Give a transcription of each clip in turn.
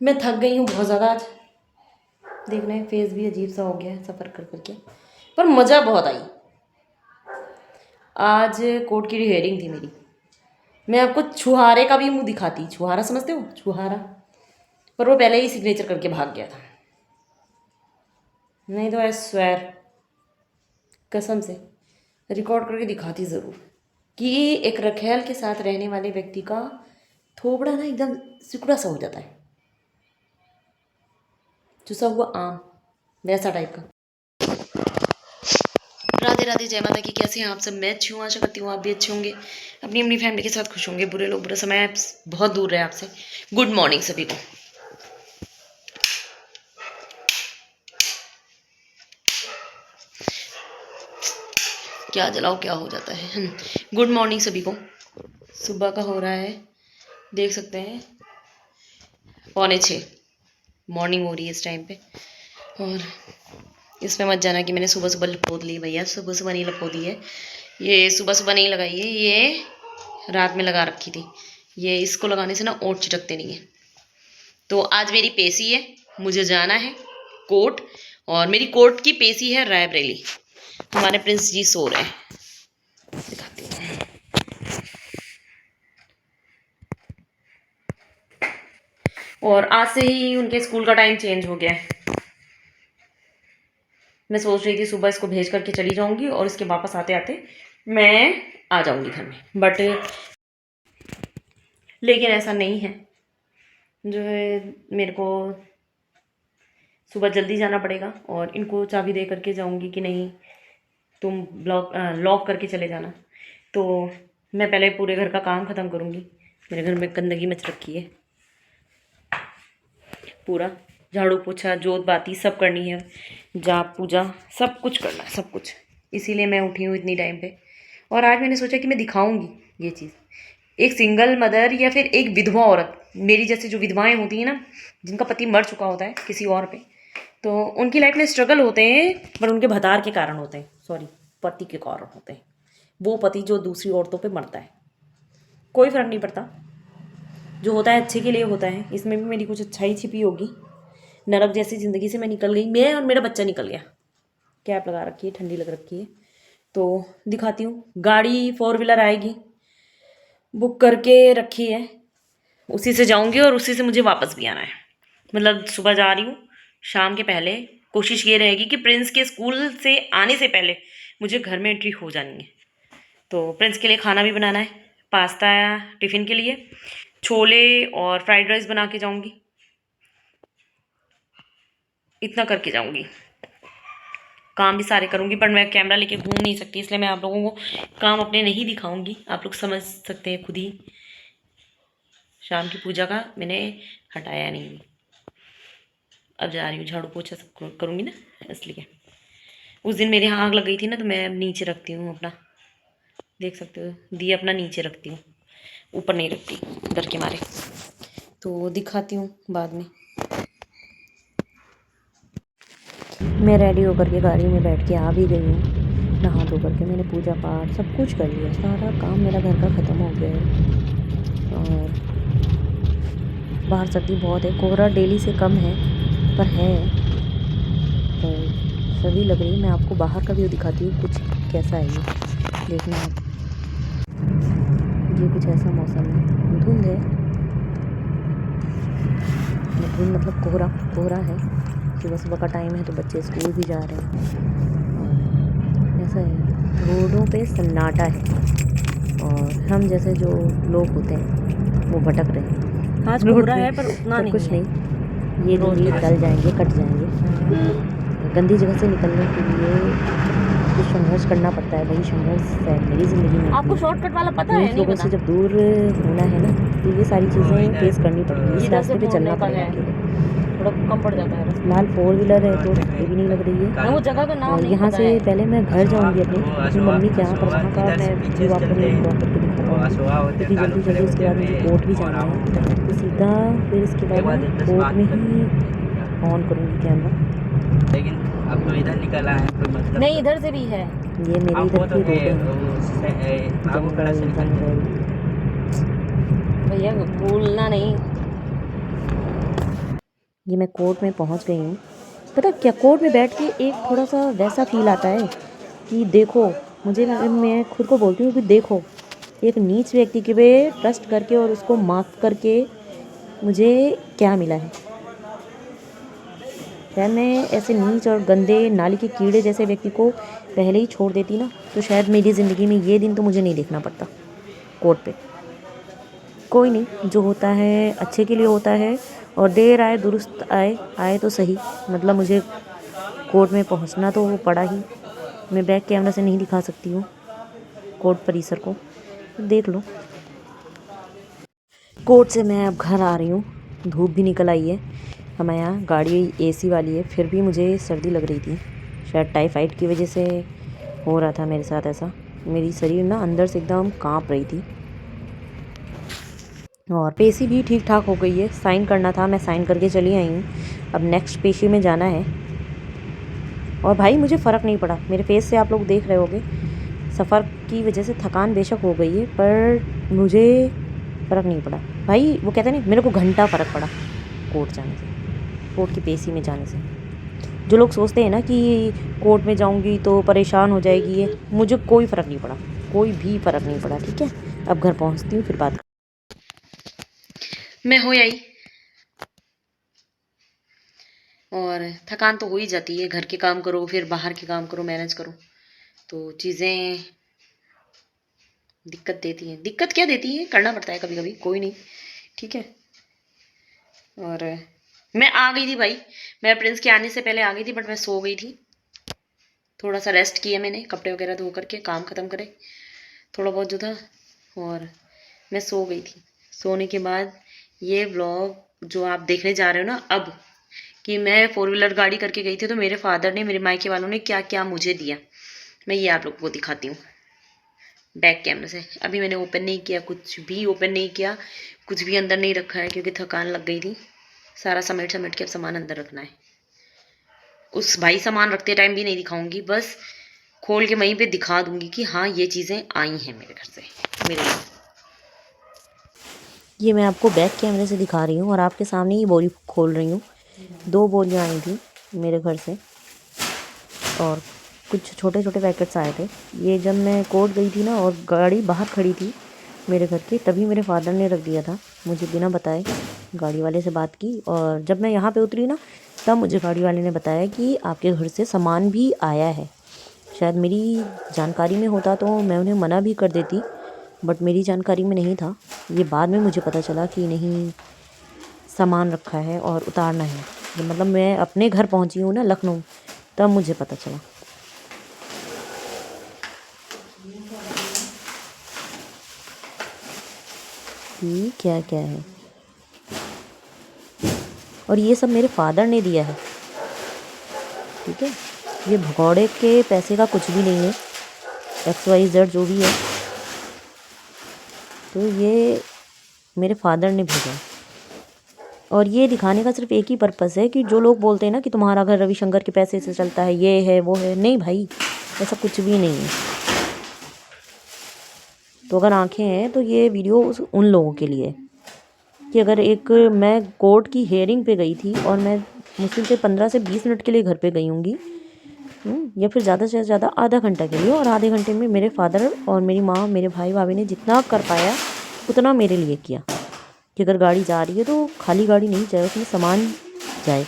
मैं थक गई हूँ बहुत ज़्यादा आज। देख रहे हैं फेस भी अजीब सा हो गया है सफ़र कर करके, पर मज़ा बहुत आई। आज कोर्ट की हियरिंग थी मेरी। मैं आपको छुहारे का भी मुंह दिखाती। छुहारा समझते हो? छुहारा। पर वो पहले ही सिग्नेचर करके भाग गया था। नहीं तो आई स्वेर, कसम से रिकॉर्ड करके दिखाती ज़रूर कि एक रखेल के साथ रहने वाले व्यक्ति का थोबड़ा ना एकदम सिकुड़ा सा हो जाता है, चुसा हुआ आम, वैसा टाइप का। राधे राधे, जय माता की। कैसे हैं आप सब? मैं अच्छी हूँ, आशा करती हूँ आप भी अच्छे होंगे, अपनी अपनी फैमिली के साथ खुश होंगे। बुरे लोग बुरा समय बहुत दूर रहे आपसे। गुड मॉर्निंग सभी को। क्या जलाओ क्या हो जाता है। गुड मॉर्निंग सभी को। सुबह का हो रहा है, देख सकते हैं 5:45 मॉर्निंग हो रही है इस टाइम पे। और इसमें मत जाना कि मैंने सुबह सुबह लपोत ली। भैया सुबह सुबह नहीं लपोती है, ये सुबह सुबह नहीं लगाई है, ये रात में लगा रखी थी। ये इसको लगाने से ना ओट चिटकते नहीं है। तो आज मेरी पेशी है, मुझे जाना है कोर्ट, और मेरी कोर्ट की पेशी है रायबरेली। हमारे प्रिंस जी सो रहे हैं, दिखाती हूँ। और आज से ही उनके स्कूल का टाइम चेंज हो गया है। मैं सोच रही थी सुबह इसको भेज करके चली जाऊंगी और इसके वापस आते आते मैं आ जाऊंगी घर में, बट लेकिन ऐसा नहीं है। जो है मेरे को सुबह जल्दी जाना पड़ेगा और इनको चाबी दे करके जाऊंगी कि नहीं तुम लॉक करके चले जाना। तो मैं पहले पूरे घर का काम ख़त्म करूँगी। मेरे घर में गंदगी मच रखी है, पूरा झाड़ू पोछा जोत बाती सब करनी है, जाप पूजा सब कुछ करना है, सब कुछ। इसीलिए मैं उठी हूँ इतनी टाइम पे। और आज मैंने सोचा कि मैं दिखाऊंगी ये चीज़। एक सिंगल मदर या फिर एक विधवा औरत, मेरी जैसे जो विधवाएं होती हैं ना, जिनका पति मर चुका होता है किसी और पे, तो उनकी लाइफ में स्ट्रगल होते हैं, पर उनके भतार के कारण होते हैं, सॉरी पति के कारण होते हैं। वो पति जो दूसरी औरतों पे मरता है, कोई फ़र्क नहीं पड़ता, जो होता है अच्छे के लिए होता है। इसमें भी मेरी कुछ अच्छाई छिपी होगी। नरक जैसी ज़िंदगी से मैं निकल गई, मैं और मेरा बच्चा निकल गया। कैप लगा रखी है, ठंडी लग रखी है। तो दिखाती हूँ, गाड़ी 4 व्हीलर आएगी, बुक करके रखी है, उसी से जाऊंगी और उसी से मुझे वापस भी आना है। मतलब सुबह जा रही हूँ, शाम के पहले कोशिश ये रहेगी कि प्रिंस के स्कूल से आने से पहले मुझे घर में एंट्री हो जानी है। तो प्रिंस के लिए खाना भी बनाना है, पास्ता टिफ़िन के लिए, छोले और फ्राइड राइस बना के जाऊंगी। इतना करके जाऊंगी, काम भी सारे करूंगी, पर मैं कैमरा लेके घूम नहीं सकती, इसलिए मैं आप लोगों को काम अपने नहीं दिखाऊंगी। आप लोग समझ सकते हैं खुद ही। शाम की पूजा का मैंने हटाया नहीं, अब जा रही हूँ झाड़ू पोछा सब करूँगी ना, इसलिए। उस दिन मेरे यहाँ आग लग गई थी ना, तो मैं अब नीचे रखती हूँ अपना, देख सकते हो दिया अपना नीचे रखती हूँ, ऊपर नहीं रखती डर के मारे। तो दिखाती हूँ बाद में। मैं रेडी होकर के गाड़ी में बैठ के आ भी गई हूँ। नहा धो करके मैंने पूजा पाठ सब कुछ कर लिया, सारा काम मेरा घर का ख़त्म हो गया है। और बाहर सर्दी बहुत है, कोहरा डेली से कम है पर है, तो सर्दी लग रही है। मैं आपको बाहर का व्यू दिखाती हूँ कुछ कैसा है ये, देखना आप। ये कुछ ऐसा मौसम है, धुंध है, धुंध मतलब कोहरा कोहरा है। सुबह सुबह का टाइम है तो बच्चे स्कूल भी जा रहे हैं, और ऐसा है रोडों पे सन्नाटा है, और हम जैसे जो लोग होते हैं वो भटक रहे हैं। आज कोहरा है पर उतना नहीं, कुछ नहीं, ये रोड निकल जाएंगे, कट जाएंगे। गंदी जगह से निकलने के लिए कुछ संघर्ष करना पड़ता है, वही संघर्ष है मेरी ज़िंदगी में। आपको शॉर्टकट वाला पता है? लोगों से जब दूर होना है ना, तो ये सारी चीज़ें फेस करनी पड़ेगी। इस रास्ते पे चलना पड़ेगा, थोड़ा कम पड़ जाता है। फिलहाल 4 व्हीलर है तो ये भी नहीं लग रही है। वो जगह का नाम नहीं, यहाँ से पहले मैं घर जाऊँगी अपनी मम्मी के यहाँ, पर वहाँ का मैं व्यू आपको नहीं ब्लॉग करके दिखा पाऊँगी, क्योंकि जल्दी जल्दी उसके बाद मुझे कोर्ट भी जाना है। तो सीधा फिर इसके बाद कोर्ट में ही ऑन करूँगी कैमरा। लेकिन अब तो इधर निकला है, कोई मतलब नहीं, इधर से भी है, ये मेरे इधर की रोड है, जंगल। भैया भूलना नहीं। ये मैं कोर्ट में पहुंच गई हूँ। पता क्या, कोर्ट में बैठ के एक थोड़ा सा वैसा फील आता है कि देखो, मैं खुद को बोलती हूँ कि देखो, एक नीच व्यक्ति के पे ट्रस्ट करके और उसको माफ़ करके मुझे क्या मिला है। शायद मैं ऐसे नीच और गंदे नाली के कीड़े जैसे व्यक्ति को पहले ही छोड़ देती ना, तो शायद मेरी ज़िंदगी में ये दिन तो मुझे नहीं देखना पड़ता कोर्ट पे। कोई नहीं, जो होता है अच्छे के लिए होता है, और देर आए दुरुस्त आए, आए तो सही। मतलब मुझे कोर्ट में पहुंचना तो पड़ा ही। मैं बैक कैमरा से नहीं दिखा सकती हूँ कोर्ट परिसर को, देख लो। कोर्ट से मैं अब घर आ रही हूँ। धूप भी निकल आई है। हमारे यहाँ गाड़ी एसी वाली है, फिर भी मुझे सर्दी लग रही थी। शायद टाइफाइड की वजह से हो रहा था मेरे साथ ऐसा। मेरी शरीर ना अंदर से एकदम कांप रही थी। और पेशी भी ठीक ठाक हो गई है। साइन करना था, मैं साइन करके चली आई हूँ। अब नेक्स्ट पेशी में जाना है। और भाई मुझे फ़र्क नहीं पड़ा, मेरे फेस से आप लोग देख रहे होगे। सफ़र की वजह से थकान बेशक हो गई है, पर मुझे फ़र्क नहीं पड़ा भाई। वो कहते हैं नहीं, मेरे को घंटा फ़र्क पड़ा कोर्ट जाने से, कोर्ट की पेशी में जाने से। जो लोग सोचते हैं ना कि कोर्ट में जाऊंगी तो परेशान हो जाएगी, ये मुझे कोई फ़र्क नहीं पड़ा, कोई भी फ़र्क नहीं पड़ा। ठीक है, अब घर पहुंचती हूँ, फिर बात मैं हो आई। और थकान तो हो ही जाती है, घर के काम करो फिर बाहर के काम करो, मैनेज करो, तो चीज़ें दिक्कत देती हैं। दिक्कत क्या देती है, करना पड़ता है कभी कभी, कोई नहीं। ठीक है। और मैं आ गई थी भाई, मैं प्रिंस के आने से पहले आ गई थी, बट मैं सो गई थी। थोड़ा सा रेस्ट किया मैंने, कपड़े वगैरह धो करके काम ख़त्म करे थोड़ा बहुत जो था, और मैं सो गई थी। सोने के बाद ये व्लॉग जो आप देखने जा रहे हो ना अब, कि मैं 4 व्हीलर गाड़ी करके गई थी, तो मेरे फादर ने, मेरे मायके वालों ने क्या क्या मुझे दिया, मैं ये आप लोग को दिखाती हूँ बैक कैमरे से। अभी मैंने ओपन नहीं किया, कुछ भी ओपन नहीं किया, कुछ भी अंदर नहीं रखा है, क्योंकि थकान लग गई थी। सारा समेट समेट के अब सामान अंदर रखना है। उस भाई सामान रखते टाइम भी नहीं दिखाऊंगी, बस खोल के वहीं पे दिखा दूंगी कि हाँ ये चीज़ें आई हैं मेरे घर से, मेरे लिए। ये मैं आपको बैक कैमरे से दिखा रही हूँ और आपके सामने ही बोरी खोल रही हूँ। 2 बोरियाँ आई थी मेरे घर से, और कुछ छोटे छोटे पैकेट्स आए थे। ये जब मैं कोर्ट गई थी ना, और गाड़ी बाहर खड़ी थी मेरे घर के, तभी मेरे फादर ने रख दिया था मुझे बिना बताए। गाड़ी वाले से बात की, और जब मैं यहाँ पे उतरी ना, तब मुझे गाड़ी वाले ने बताया कि आपके घर से सामान भी आया है। शायद मेरी जानकारी में होता तो मैं उन्हें मना भी कर देती, बट मेरी जानकारी में नहीं था। ये बाद में मुझे पता चला कि नहीं, सामान रखा है और उतारना है। ये मतलब मैं अपने घर पहुँची हूँ ना लखनऊ, तब मुझे पता चला। कि क्या क्या है, और ये सब मेरे फादर ने दिया है। ठीक है, ये भगौड़े के पैसे का कुछ भी नहीं है, XYZ जो भी है, तो ये मेरे फादर ने भेजा। और ये दिखाने का सिर्फ एक ही पर्पस है कि जो लोग बोलते हैं ना कि तुम्हारा घर रविशंकर के पैसे से चलता है, ये है वो है, नहीं भाई, ऐसा कुछ भी नहीं है। तो अगर आंखें हैं तो ये वीडियो उन लोगों के लिए, कि अगर एक, मैं कोर्ट की हेयरिंग पे गई थी और मैं मुश्किल से 15 से 20 मिनट के लिए घर पे गई होंगी, या फिर ज़्यादा से ज़्यादा आधा घंटा के लिए, और आधे घंटे में मेरे फादर और मेरी माँ, मेरे भाई भाभी ने जितना कर पाया उतना मेरे लिए किया। कि अगर गाड़ी जा रही है तो खाली गाड़ी नहीं जाए, उसमें सामान जाए।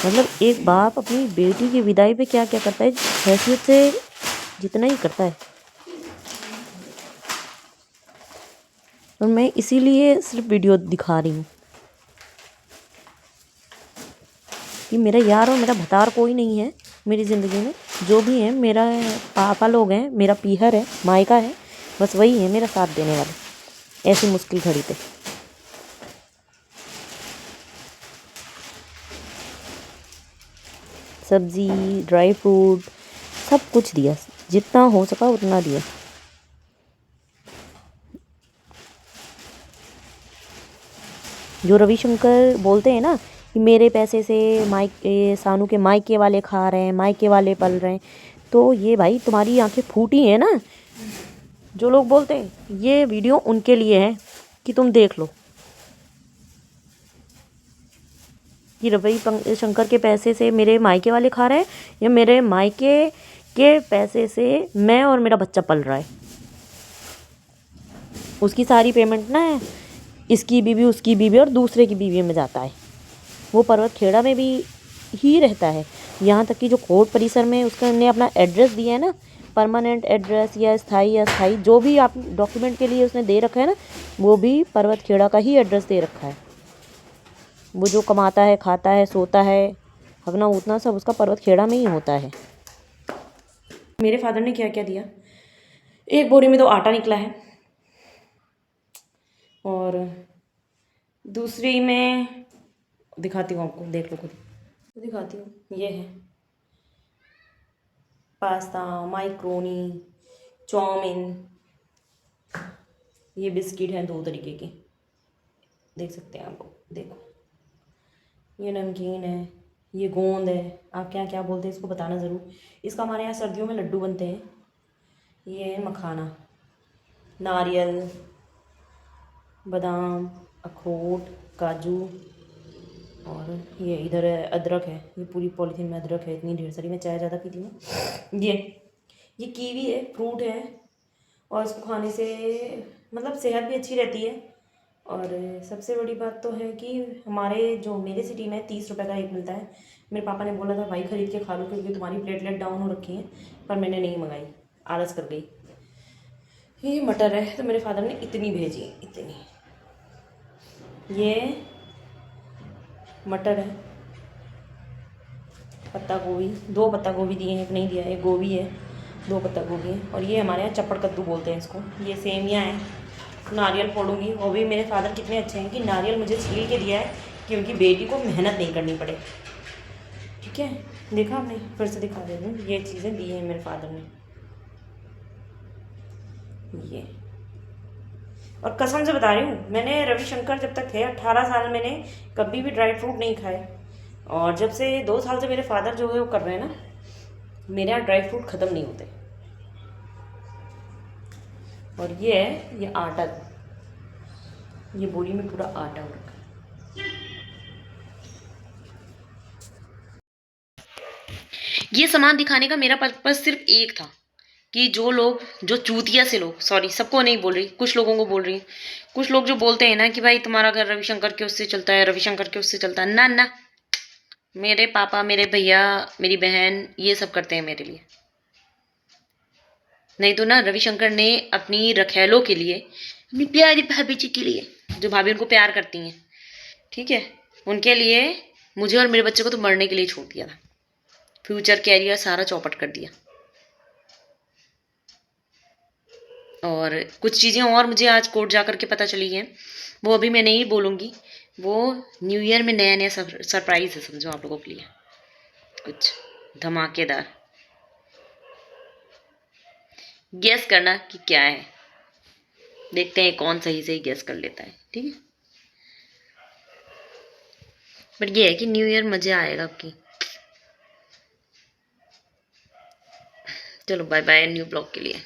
मतलब एक बाप अपनी बेटी की विदाई पे क्या क्या करता है, हैसियत से जितना ही करता है। और मैं इसीलिए सिर्फ वीडियो दिखा रही हूँ कि मेरा यार और मेरा भतार कोई नहीं है मेरी ज़िंदगी में। जो भी है मेरा पापा लोग हैं, मेरा पीहर है, मायका है, बस वही है मेरा साथ देने वाले ऐसी मुश्किल घड़ी पे। सब्ज़ी, ड्राई फ्रूट, सब कुछ दिया, जितना हो सका उतना दिया। जो रविशंकर बोलते हैं ना कि मेरे पैसे से सानू के मायके वाले खा रहे हैं, मायके वाले पल रहे हैं, तो ये भाई तुम्हारी आंखें फूटी हैं ना। जो लोग बोलते हैं, ये वीडियो उनके लिए है कि तुम देख लो। कि रवि शंकर के पैसे से मेरे मायके वाले खा रहे हैं या मेरे मायके के पैसे से मैं और मेरा बच्चा पल रहा है। उसकी सारी पेमेंट ना इसकी बीवी, उसकी बीवी और दूसरे की बीवी में जाता है। वो पर्वत खेड़ा में भी ही रहता है। यहाँ तक कि जो कोर्ट परिसर में उसने अपना एड्रेस दिया है ना, परमानेंट एड्रेस या स्थाई अस्थाई, जो भी आप डॉक्यूमेंट के लिए उसने दे रखा है ना, वो भी पर्वत खेड़ा का ही एड्रेस दे रखा है। वो जो कमाता है, खाता है, सोता है, हगना उतना सब उसका पर्वत खेड़ा में ही होता है। मेरे फादर ने क्या क्या दिया, एक बोरी में तो आटा निकला है और दूसरी में दिखाती हूँ आपको, देख लो खुद, दिखाती हूँ। ये है पास्ता, माइक्रोनी, चाउमीन, ये बिस्किट हैं 2 तरीके के, देख सकते हैं आप, देखो ये नमकीन है, ये गोंद है, आपके यहाँ क्या बोलते हैं इसको बताना ज़रूर। इसका हमारे यहाँ सर्दियों में लड्डू बनते हैं। ये है मखाना, नारियल, बादाम, अखरोट, काजू, और ये इधर अदरक है। ये पूरी पॉलीथीन में अदरक है, इतनी ढेर सारी, मैं चाय ज़्यादा पीती हूँ। ये कीवी है, फ्रूट है, और इसको खाने से मतलब सेहत भी अच्छी रहती है। और सबसे बड़ी बात तो है कि हमारे जो मेरे सिटी में 30 रुपये का एक मिलता है। मेरे पापा ने बोला था भाई ख़रीद के खा लो क्योंकि तुम्हारी प्लेटलेट डाउन हो रखी है, पर मैंने नहीं मंगाई, आलस कर गई। ये मटर है, तो मेरे फादर ने इतनी भेजी, इतनी। ये मटर है, पत्ता गोभी, 2 पत्ता गोभी दिए हैं, एक नहीं दिया है, एक गोभी है, 2 पत्ता गोभी है। और ये हमारे यहाँ चप्पड़ कद्दू बोलते हैं इसको। ये सेमियाँ हैं, नारियल फोड़ूंगी। वो भी मेरे फादर कितने अच्छे हैं कि नारियल मुझे छील के दिया है कि उनकी बेटी को मेहनत नहीं करनी पड़े। ठीक है, देखा आपने, फिर से दिखा दे रही हूँ। ये चीज़ें दी हैं मेरे फादर ने, ये। और कसम से बता रही हूँ, मैंने रविशंकर जब तक थे 18 साल, मैंने कभी भी ड्राई फ्रूट नहीं खाए। और जब से 2 साल से मेरे फादर जो है वो कर रहे हैं ना, मेरे यहाँ ड्राई फ्रूट ख़त्म नहीं होते। और ये है, ये आटा, ये बोरी में पूरा आटा हो रखा है। ये सामान दिखाने का मेरा पर्पज सिर्फ एक था कि जो लोग, जो चूतिया से लोग, सॉरी सबको नहीं बोल रही, कुछ लोगों को बोल रही, कुछ लोग जो बोलते हैं ना कि भाई तुम्हारा घर रविशंकर के उससे चलता है, रविशंकर के उससे चलता है, ना ना, मेरे पापा, मेरे भैया, मेरी बहन, ये सब करते हैं मेरे लिए। नहीं तो ना रविशंकर ने अपनी रखेलों के लिए, अपनी प्यारी भाभी जी के लिए, जो भाभी उनको प्यार करती हैं, ठीक है, उनके लिए मुझे और मेरे बच्चे को तो मरने के लिए छोड़ दिया था। फ्यूचर कैरियर सारा चौपट कर दिया। और कुछ चीज़ें और मुझे आज कोर्ट जा कर के पता चली हैं, वो अभी मैं नहीं बोलूँगी। वो न्यू ईयर में नया नया सरप्राइज़ है, समझो आप लोगों के लिए, कुछ धमाकेदार। गेस करना कि क्या है, देखते हैं कौन सही सही गेस कर लेता है, ठीक है। बट ये है कि न्यू ईयर मज़े आएगा आपकी। चलो बाय बाय न्यू ब्लॉग के लिए।